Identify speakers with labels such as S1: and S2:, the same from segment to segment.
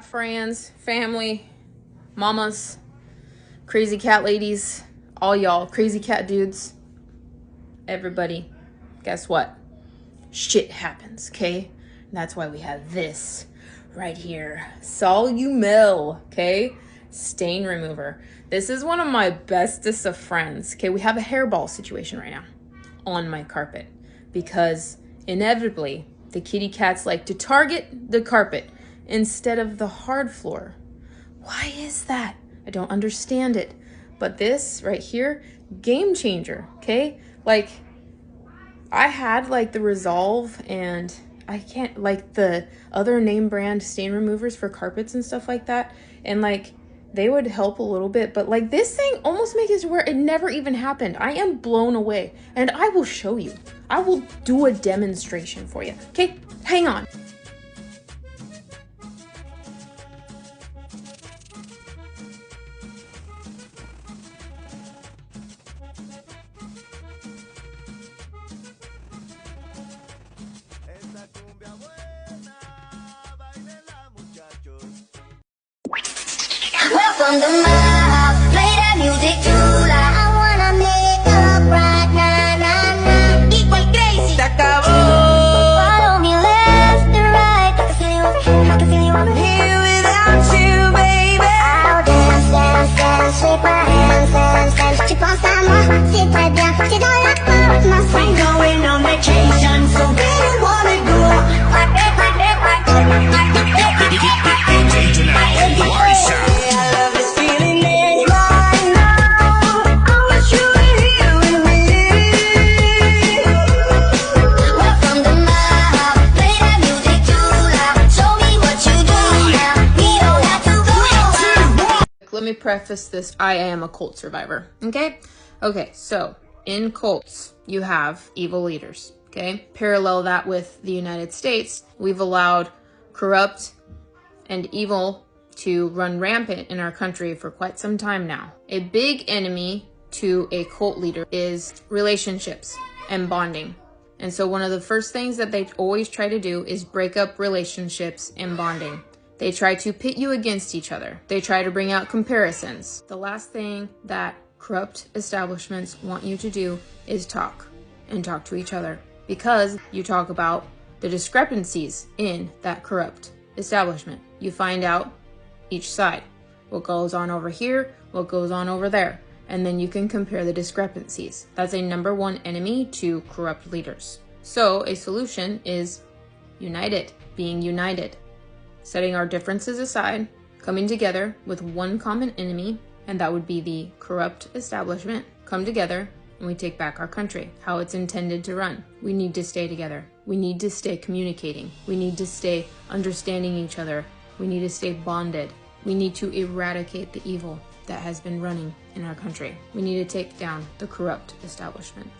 S1: Friends, family, mamas, crazy cat ladies, all y'all, crazy cat dudes, everybody, guess what? Shit happens, okay? And that's why we have this right here. Solumil, okay? Stain remover. This is one of my bestest of friends, okay? We have a hairball situation right now on my carpet because inevitably the kitty cats like to target the carpet instead of the hard floor. Why is that? I don't understand it. But this right here, game changer, okay? Like, I had like the Resolve and I can't, like the other name brand stain removers for carpets and stuff like that. And like, they would help a little bit, but like this thing almost makes it to where it never even happened. I am blown away and I will show you. I will do a demonstration for you. Okay, hang on.
S2: Welcome to my house, play that music too loud. I wanna make up right now, nah, nah. Y cual crazy, se acabó. Follow me left and right, I can feel you over here, I can feel you over here without you, baby. I'll dance, dance, dance, shake my hands, dance, dance. Tu penses à moi, c'est très bien, c'est dans la part, ma soul. We're going on vacation, so where you wanna go?
S1: Let me preface this, I am a cult survivor, okay? Okay, so in cults, you have evil leaders, okay? Parallel that with the United States, we've allowed corrupt and evil to run rampant in our country for quite some time now. A big enemy to a cult leader is relationships and bonding. And so one of the first things that they always try to do is break up relationships and bonding. They try to pit you against each other. They try to bring out comparisons. The last thing that corrupt establishments want you to do is talk and talk to each other, because you talk about the discrepancies in that corrupt establishment. You find out each side, what goes on over here, what goes on over there, and then you can compare the discrepancies. That's a #1 enemy to corrupt leaders. So a solution is united, being united. Setting our differences aside, coming together with one common enemy, and that would be the corrupt establishment. Come together and we take back our country, how it's intended to run. We need to stay together. We need to stay communicating. We need to stay understanding each other. We need to stay bonded. We need to eradicate the evil that has been running in our country. We need to take down the corrupt establishment.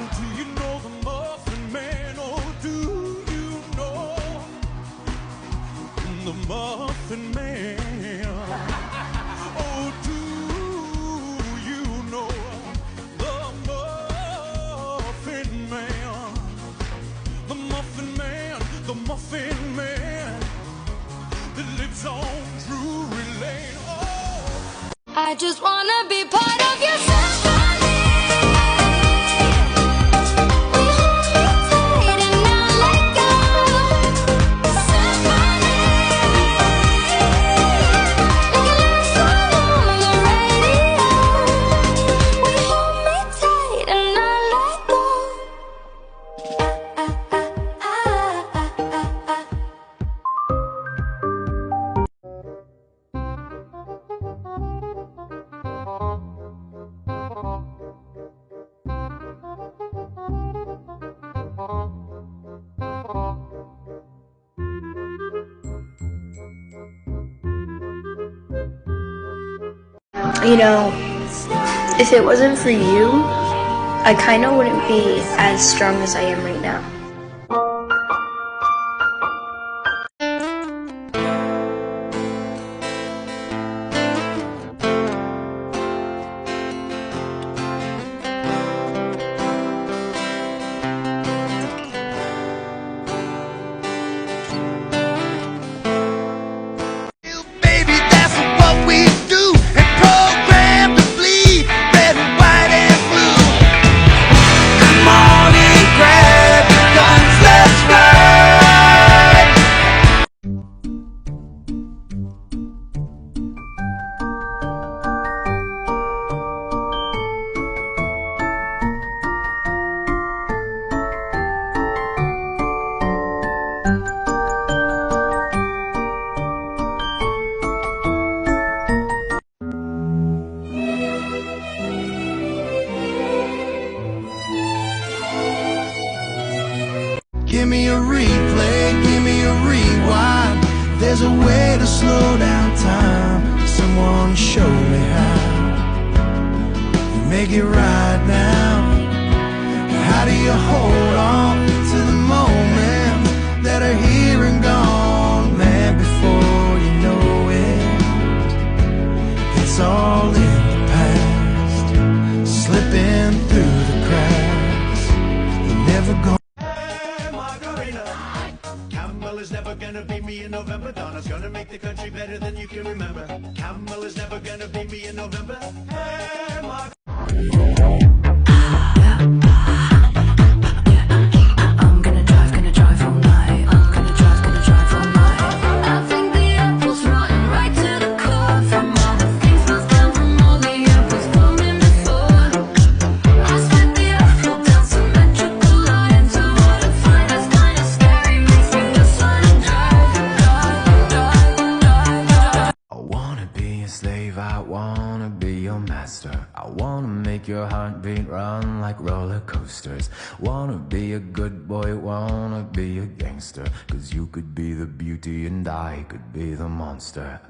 S2: Do you know the Muffin Man? Oh, do you know the Muffin Man? Oh, do you know the Muffin Man? The Muffin Man, the Muffin Man that lives on Drury Lane. Oh,
S3: I just wanna be part of your symphony. We hold me tight and not let go. Symphony, like a love song on the radio. We hold me tight and not let go.
S4: You know, if it wasn't for you, I kind of wouldn't be as strong as I am right now.
S2: baby, that's what we do. And program to bleed red, white, and blue. Come on and grab your guns, let's ride. Give me a replay, give me a rewind. There's a way to slow down time. Someone show me how. Make it right now. How do you hold on to the moments that are here and gone, man, before you know it? It's all in the past, slipping through the cracks. You're never gonna.
S5: Camel is never gonna beat me in November. Donna's gonna make the country better than you can remember. Camel is never gonna beat me in November. Hey, Mark.
S3: I'm gonna drive all night. I'm gonna drive all night. I think the apple's rotten right to the core. From all the things lost down from all the apples coming before. I spent the apple down symmetrical lines. So what I find is kinda scary. Makes me just wanna drive.
S6: I wanna be a slave, I wanna be your master. I wanna make your heartbeat run like roller coasters. Wanna be a good boy, wanna be a gangster. Cause you could be the beauty and I could be the monster.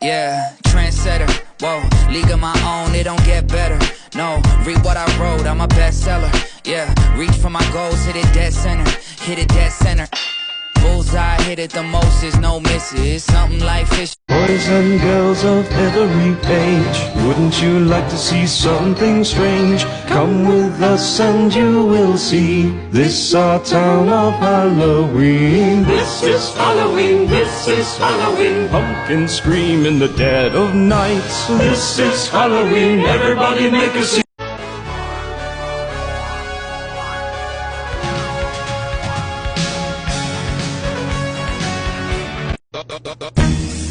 S7: Yeah, trendsetter, whoa, league of my own, it don't get better. No, read what I wrote, I'm a bestseller. Yeah, reach for my goals, hit it dead center, Bullseye hit it the most, is no misses. Something like fish.
S5: Boys and girls of every age, wouldn't you like to see something strange? Come with us and you will see. This our town of Halloween. This is Halloween, this is Halloween. Pumpkins scream in the dead of night. This is Halloween, everybody make a scene.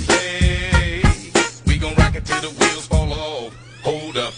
S8: Hey, we gon' rock it till the wheels fall off. Hold up.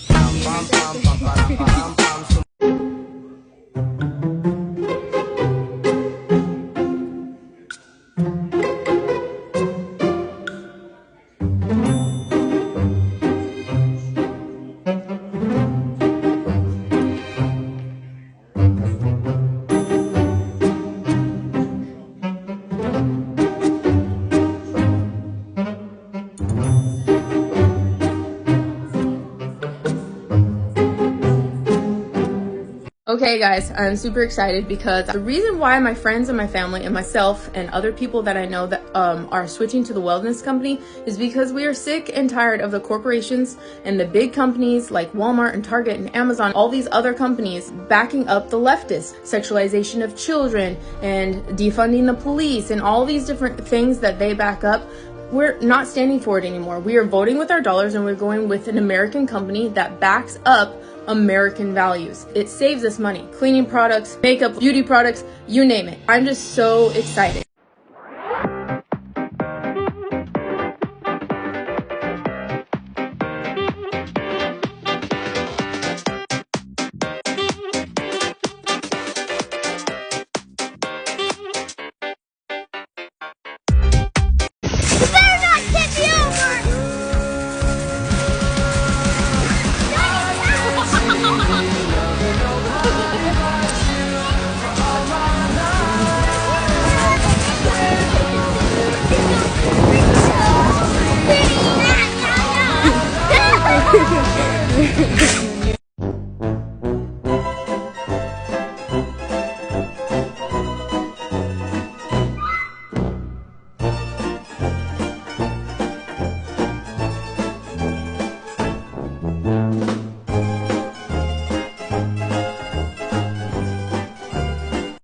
S1: Okay guys, I'm super excited because the reason why my friends and my family and myself and other people that I know that are switching to the wellness company is because we are sick and tired of the corporations and the big companies like Walmart and Target and Amazon, all these other companies backing up the leftists, sexualization of children and defunding the police and all these different things that they back up. We're not standing for it anymore. We are voting with our dollars and we're going with an American company that backs up American values. It saves us money. Cleaning products, makeup, beauty products, you name it. I'm just so excited.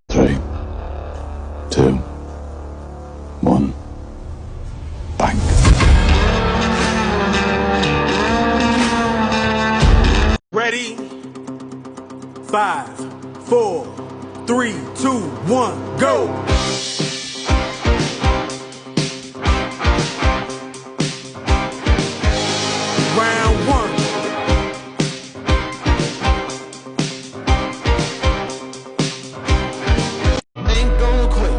S5: Three, two, one, bang.
S9: Ready? 5, 4, 3, 2, 1, go! Round 1. Ain't gonna quit,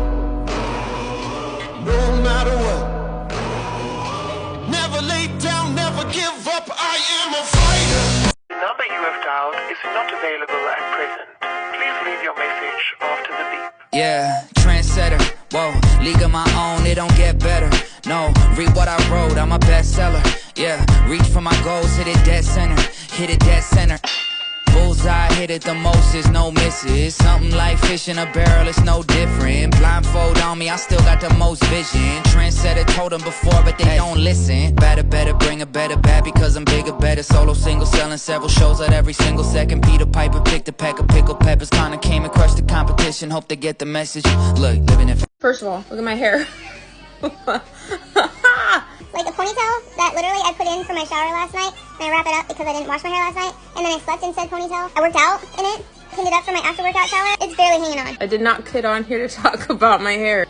S9: no matter what. Never lay down, never give up, I am a fighter.
S10: The number you have dialed is not available at present. Please leave your message after the beep.
S7: Yeah, trendsetter, whoa, league of my own, it don't get better. No, read what I wrote, I'm a bestseller. Yeah, reach for my goals, hit it dead center, hit it dead center. Bullseye hit it the most, is no misses. Something like fish in a barrel, it's no different. Blindfold on me, I still got the most vision. Trendsetter told them before, but they don't listen. Better, bring a better bad because I'm bigger, better. Solo, single, selling several shows at every single second. Peter Piper picked a pack of pickled peppers. Kinda came and crushed the competition, hope they get the message. Look, living in.
S1: First of all, look at my hair.
S2: Like a ponytail that literally I put in for my shower last night, and I wrap it up because I didn't wash my hair last night, and then I slept in said ponytail. I worked out in it, pinned it up for my after workout shower. It's barely hanging on.
S1: I did not get on here to talk about my hair.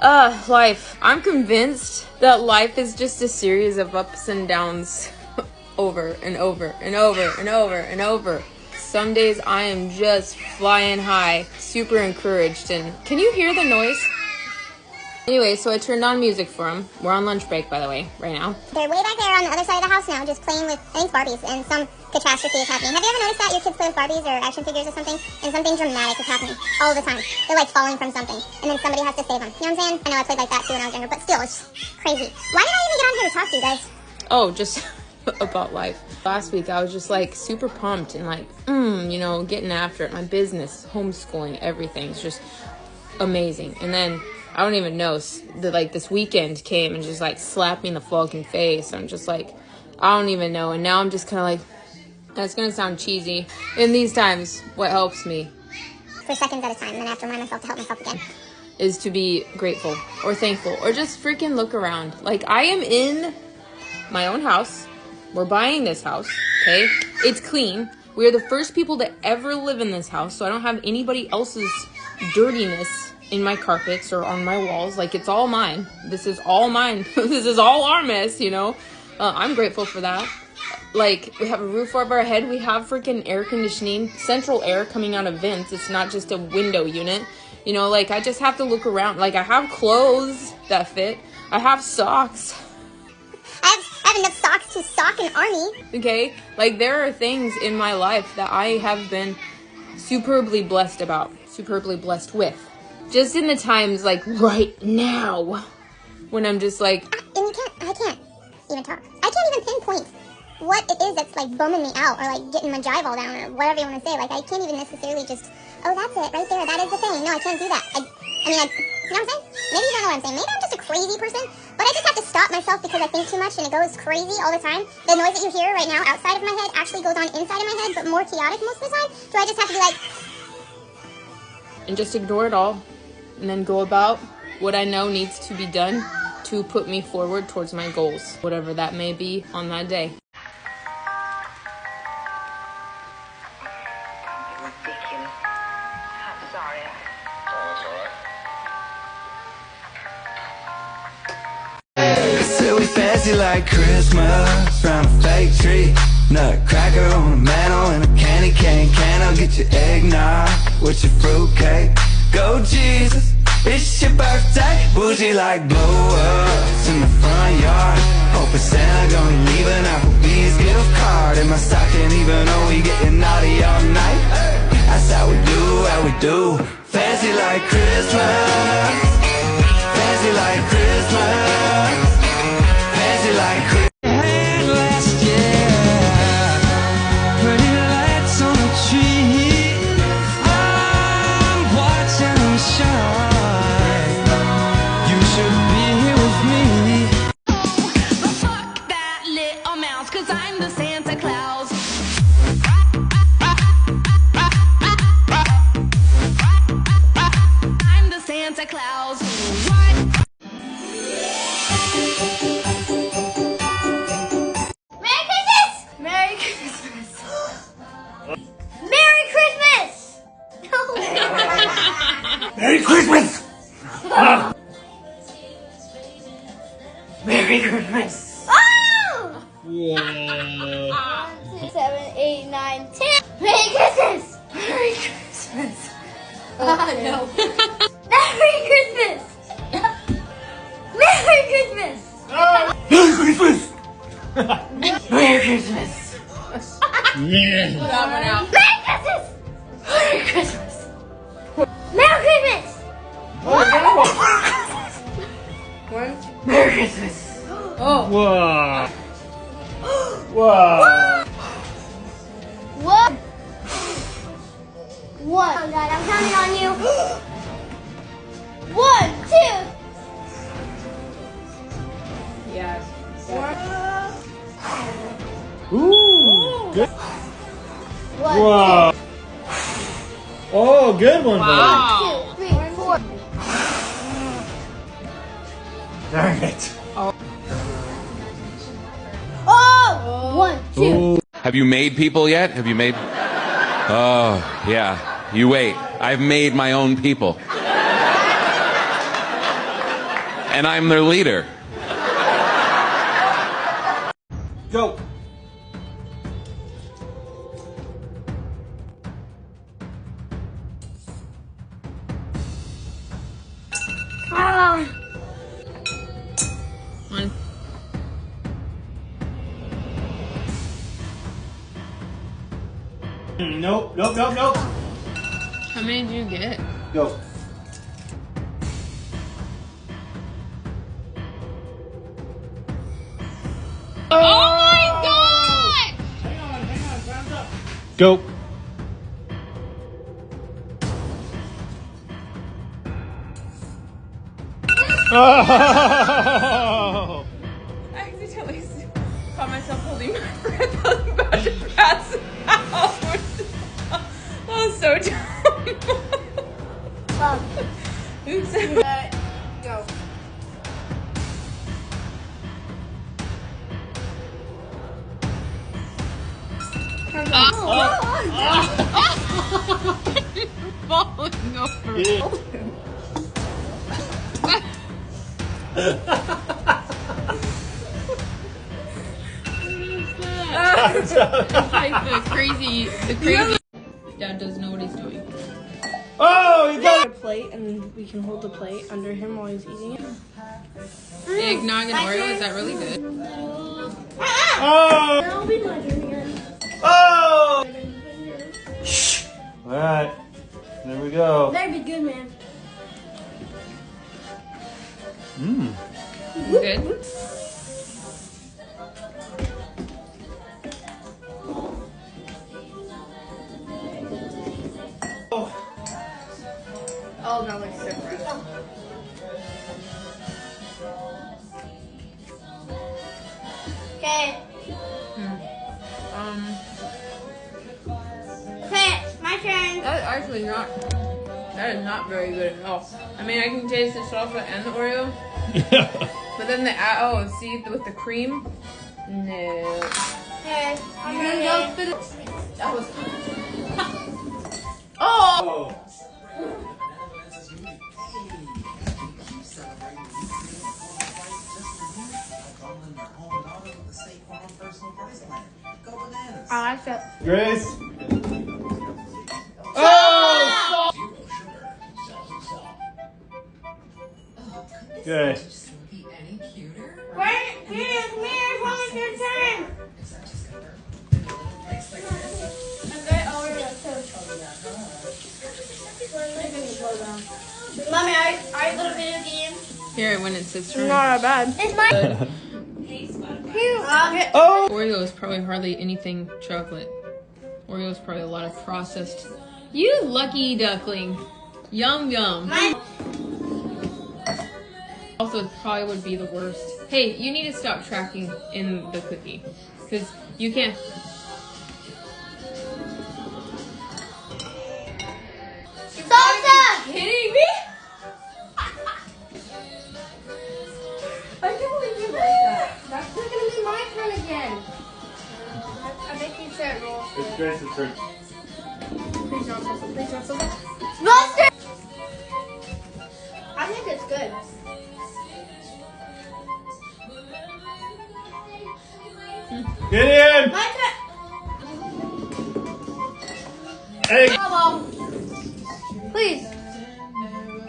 S1: Life. I'm convinced that life is just a series of ups and downs over and over and over and over and over. Some days I am just flying high, super encouraged, and can you hear the noise? Anyway, so I turned on music for him. We're on lunch break, by the way, right now.
S2: They're way back there on the other side of the house now, just playing with, I think, Barbies, and some catastrophe is happening. Have you ever noticed that? Your kids play with Barbies or action figures or something, and something dramatic is happening all the time. They're like falling from something, and then somebody has to save them. You know what I'm saying? I know I played like that too when I was younger, but still, it's crazy. Why did I even get on here to talk to you guys?
S1: Oh, just about life. Last week, I was just like super pumped and like, you know, getting after it. My business, homeschooling, everything's just amazing. And then I don't even know. Like this weekend came and just like slapped me in the fucking face. I'm just like, I don't even know. And now I'm just kind of like, that's gonna sound cheesy. In these times, what helps me
S2: For seconds at a time, and then I have to remind myself to help myself again.
S1: is to be grateful or thankful or just freaking look around. Like, I am in my own house. We're buying this house, okay? It's clean. We are the first people to ever live in this house, so I don't have anybody else's dirtiness in my carpets or on my walls. Like, it's all mine. This is all mine. This is all our mess, you know? I'm grateful for that. Like, we have a roof over our head. We have freaking air conditioning, central air coming out of vents. It's not just a window unit. You know, like, I just have to look around. Like, I have clothes that fit. I have socks.
S2: I have enough socks to sock an army.
S1: Okay? Like, there are things in my life that I have been superbly blessed about. Superbly blessed with. Just in the times, like, right now, when I'm just like...
S2: And I can't even talk. I can't even pinpoint what it is that's, like, bumming me out or, like, getting my drive all down or whatever you want to say. Like, I can't even necessarily just, oh, that's it, right there, that is the thing. No, I can't do that. I mean, you know what I'm saying? Maybe you don't know what I'm saying. Maybe I'm just a crazy person, but I just have to stop myself because I think too much and it goes crazy all the time. The noise that you hear right now outside of my head actually goes on inside of my head, but more chaotic most of the time. So I just have to be like...
S1: And just ignore it all. And then go about what I know needs to be done to put me forward towards my goals, whatever that may be on that day.
S11: Ridiculous. I'm sorry.
S6: Say we fancy like Christmas round a fake tree, nutcracker on a mantle and a candy cane can. I'll get you eggnog with your fruitcake. Go Jesus, it's your birthday. Bougie like blow-ups in the front yard. Hoping Santa gonna leave an Applebee's gift card in my stocking, even though we getting naughty all night. That's how we do. Fancy like Christmas. Fancy like Christmas. Fancy like Christmas. Last year, pretty lights on the tree. I'm watching them shine. You should be here with me.
S3: But fuck that little mouse, 'cause I'm the Santa Claus. I'm the Santa Claus. What?
S2: Merry Christmas! Merry Christmas!
S9: Merry Christmas! Merry Christmas!
S2: Oh! 1, 2, 7, 8, 9, 10. Merry Christmas! Merry Christmas! No. Merry Christmas! Merry Christmas!
S9: Merry Christmas! Merry Christmas!
S1: That one out.
S2: Merry Christmas! Merry Christmas!
S9: Merry Christmas!
S1: Oh.
S9: Whoa! Whoa!
S2: What? One. Oh God, I'm counting on you. 1, 2.
S1: Yeah.
S9: Ooh! Good.
S2: 1,
S9: Whoa! Oh, good one,
S1: Wow.
S2: 2, 3, 4.
S9: Darn it.
S2: Oh! 1, 2.
S8: Have you made people yet? Have you made? Oh, yeah. You wait. I've made my own people. And I'm their leader.
S9: Go.
S1: One.
S9: Nope, nope, nope, nope.
S1: How many did you get?
S9: Go.
S1: Oh my god!
S9: Hang on, time's up. Go.
S5: Oh!
S1: I accidentally caught myself holding my breath. I was about to pass out. That was so dumb. Oops.
S4: Go.
S1: Falling over. It's like the crazy. Dad doesn't know what he's doing.
S5: Oh, you got
S4: A plate, and we can hold the plate under him while he's eating it.
S1: Eggnog and Oreo, is that really good?
S5: Oh!
S4: That'll be my turn again.
S5: Oh! Alright. There we go.
S4: That'd be good, man.
S5: Mmm.
S1: Good.
S4: Oh, that looks so fresh. Okay. Okay, my turn.
S1: That's actually not. That is not very good at all. I mean, I can taste the salsa and the Oreo, but then the see with the cream. No.
S4: Okay, I'm gonna go for the.
S1: That was. Oh.
S4: I like it.
S5: Grace. Oh! Okay.
S4: Wait, here's me. It's only your turn. Mommy, I little video game.
S1: Here, when it sits right.
S4: Not bad. It's my.
S5: Oh!
S1: Oreo is probably hardly anything chocolate. Oreo is probably a lot of processed. You lucky duckling. Yum yum. Also, it probably would be the worst. Hey, you need to stop tracking in the cookie. Because you can't.
S4: Salsa!
S1: Kidding me?
S4: I can't believe you like that. That's not gonna be my turn again. I'm making sure it rolls.
S5: It's Grace's turn.
S4: Please not salsa. Please not salsa. Mustard! I think it's good.
S5: Get in!
S4: My turn.
S5: Egg!
S4: Hello. Please.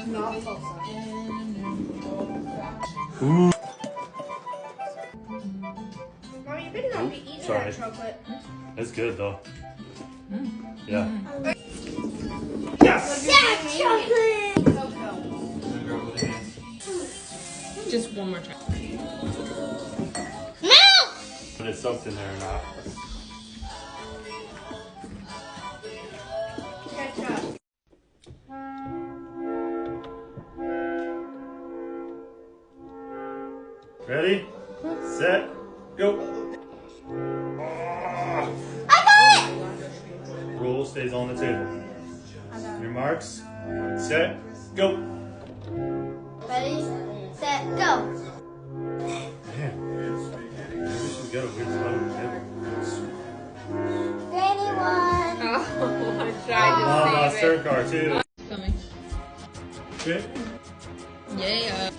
S4: Not salsa.
S5: Ooh.
S4: Mommy, you better not be eating
S5: Sorry.
S4: that chocolate.
S5: It's good though. Yeah.
S4: Yes! Yeah, chocolate!
S1: Just one more time.
S4: No!
S5: But it's soaked in there or not.
S4: Ketchup.
S5: Ready? Set. Go.
S4: I got it!
S5: Roll stays on the table. Your marks. Set. Go.
S4: Ready, set, go.
S5: Man. Maybe she's got a weird spot on the table.
S4: Granny won.
S1: Oh, I tried
S5: Oh,
S1: to
S5: that's
S1: save
S5: her car too.
S1: it. Coming.
S5: Okay.
S1: Yeah.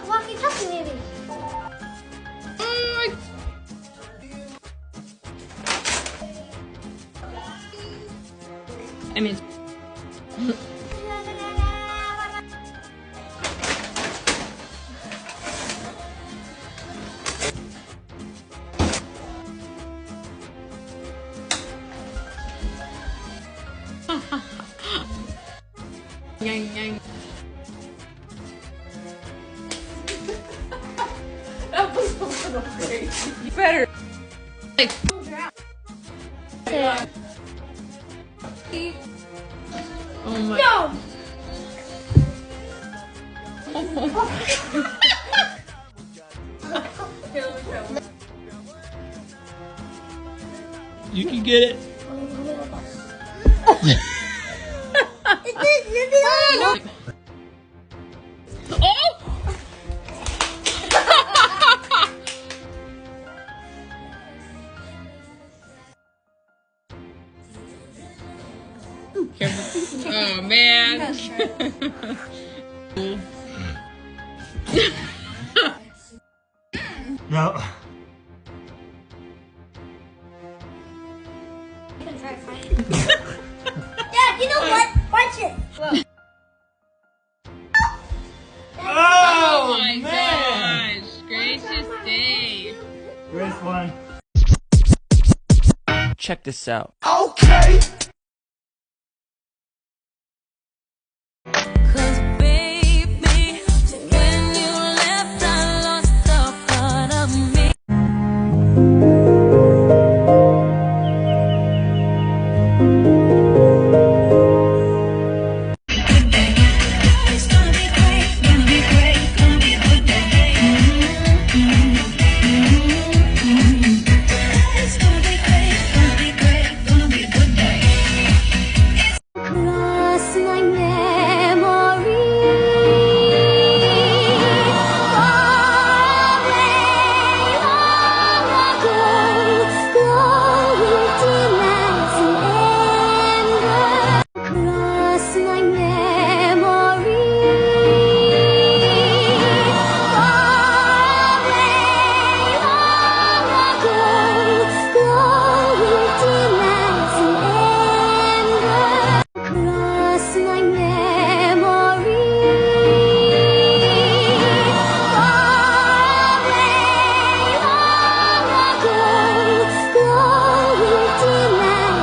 S4: Walkie-talkie, maybe.
S1: I mean, yang yang. That was a little crazy. Better. Like. Oh my.
S4: No!
S1: Oh
S12: get it.
S1: Oh man.
S12: No.
S2: Dad, you know what? Watch it.
S1: Oh my gosh. Gracious day.
S12: Where's one?
S13: Check this out.
S9: Okay.
S3: Cause baby, when you left, I lost a part of me. It's gonna be great, gonna be great, gonna be a good day. It's gonna be great, gonna be great, gonna be a good day. Cross my memory. Far away, long ago, glowing delights and ember. Cross my memory. Far away, long ago, glowing delights and ember. Cross my memory. Far away, long ago, glowing delights and ember.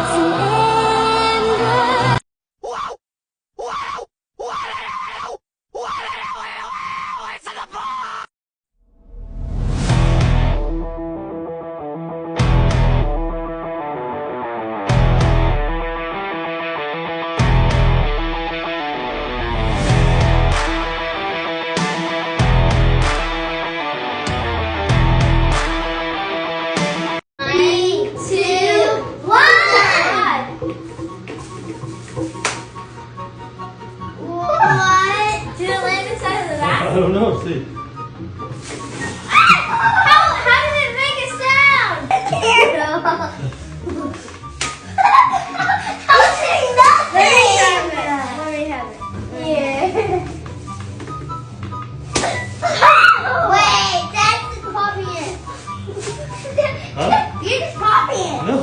S2: Three, two, one. What? Did it land inside of the
S12: I
S2: bag?
S12: don't know. See.
S2: How did it make a sound? I'm saying nothing. Let me have it. Yeah. Wait, that's the copying.
S12: Huh?
S2: You're just copying.
S12: No.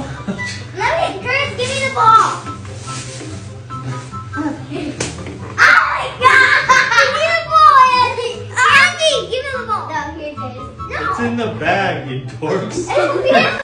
S2: Let me, Curtis, give me the ball. Oh my God! Give me the ball, Andy. Andy, give me the ball. No, here it is. No.
S12: It's in the bag, you dorks.
S2: It's here.